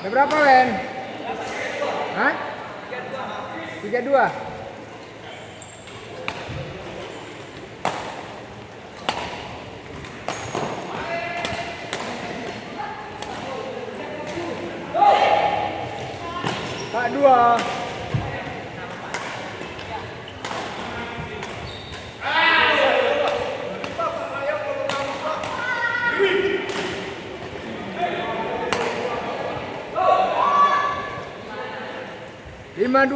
Ada berapa, Wen? Hah? 32. Pak 2. Lima 2.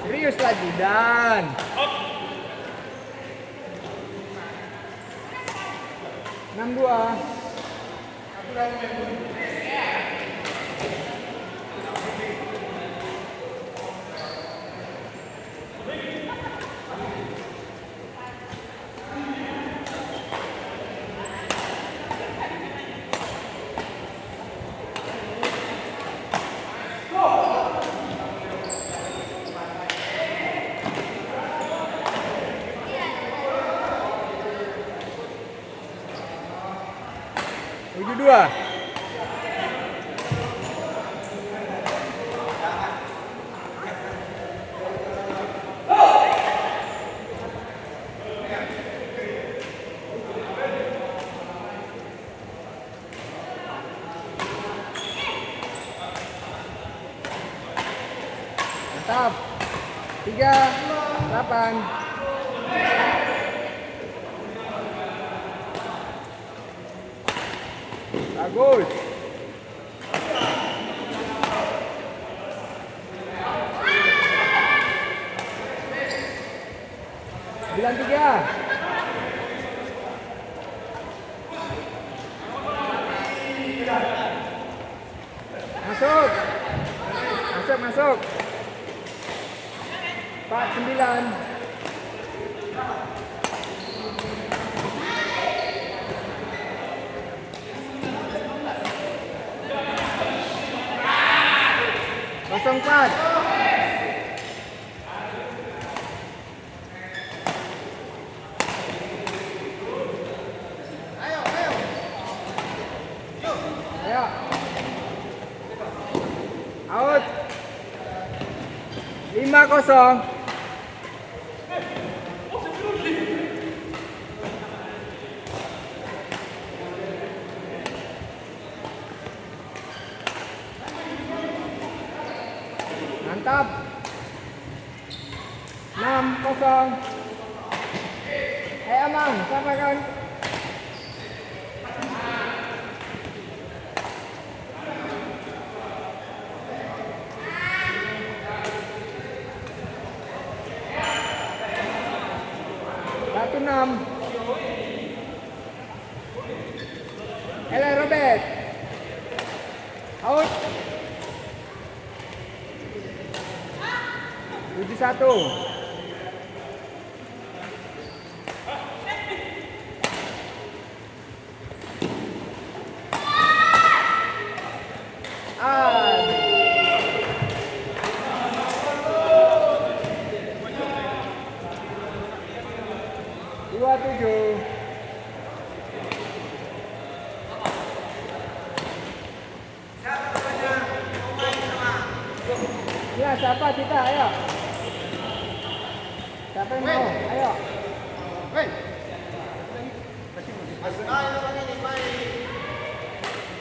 Serius lagi dan 6-2. Tujuh 2. Mantap. 3-8. Bagus. Bilang 3. Masuk. Masuk. 4-9. Kosong 4. Ayo. Out. 5-0. Mantap. 6-0. Amang, siapa kan? Satu 6. Robert. Out. 7-1. Dua 7. Ya, siapa kita? Ayo. Siapa yang mau? Ayo.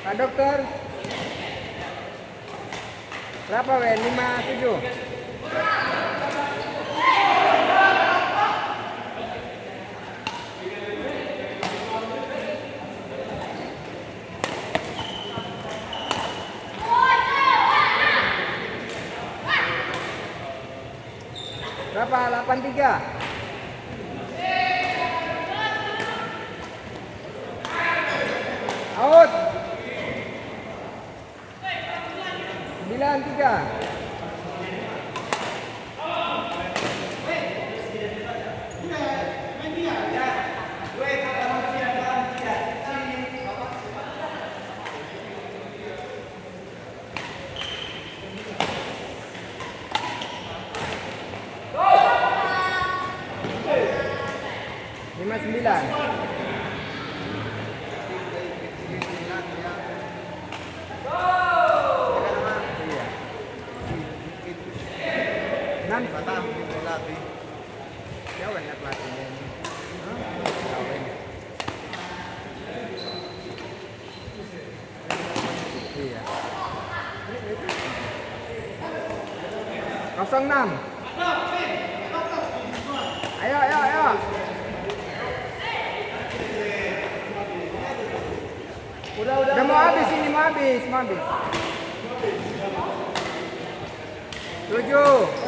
Pak Dokter. Berapa, Wen? 5-7. Berapa? 8-3. Out. 9-3. Nan Batam di latih. jauh enak latihnya ini. Hah? Jauh enak. Iya. 06. Ayo, ayo, ayo. Udah mau habis ini, mau habis. 7-0.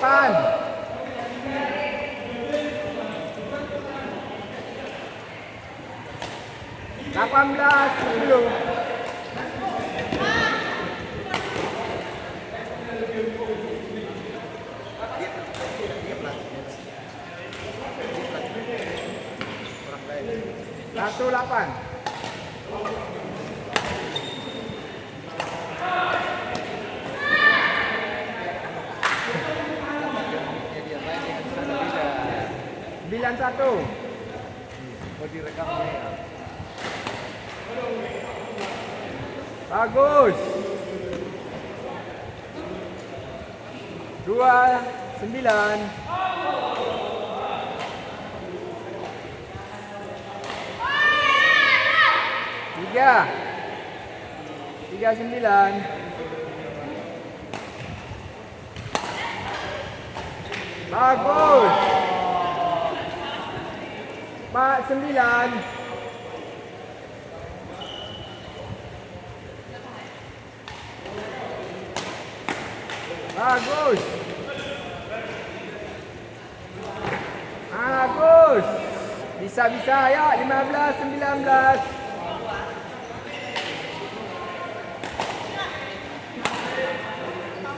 8. 18 10. 18. Bilang 1. Mau direkamnya ya. Bagus. 29. 39. Bagus. 49. Bagus. Bagus. Bisa ya. 15 19.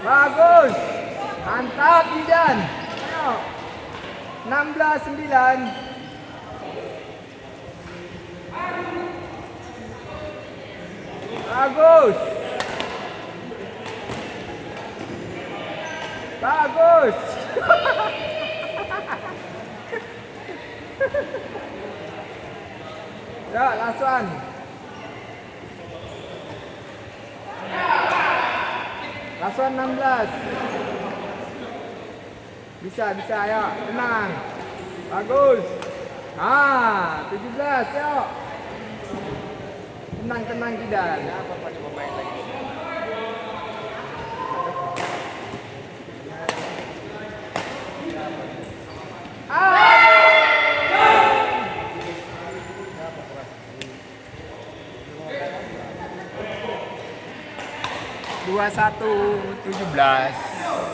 Bagus. Mantap Idan. Ayo. 16 9. Bagus. Bagus. Ya, langsung. Langsung 16. Bisa ya. Tenang. Bagus. 17 yuk. Tenang tidak. Apa Pak coba main lagi? Dua 21 17.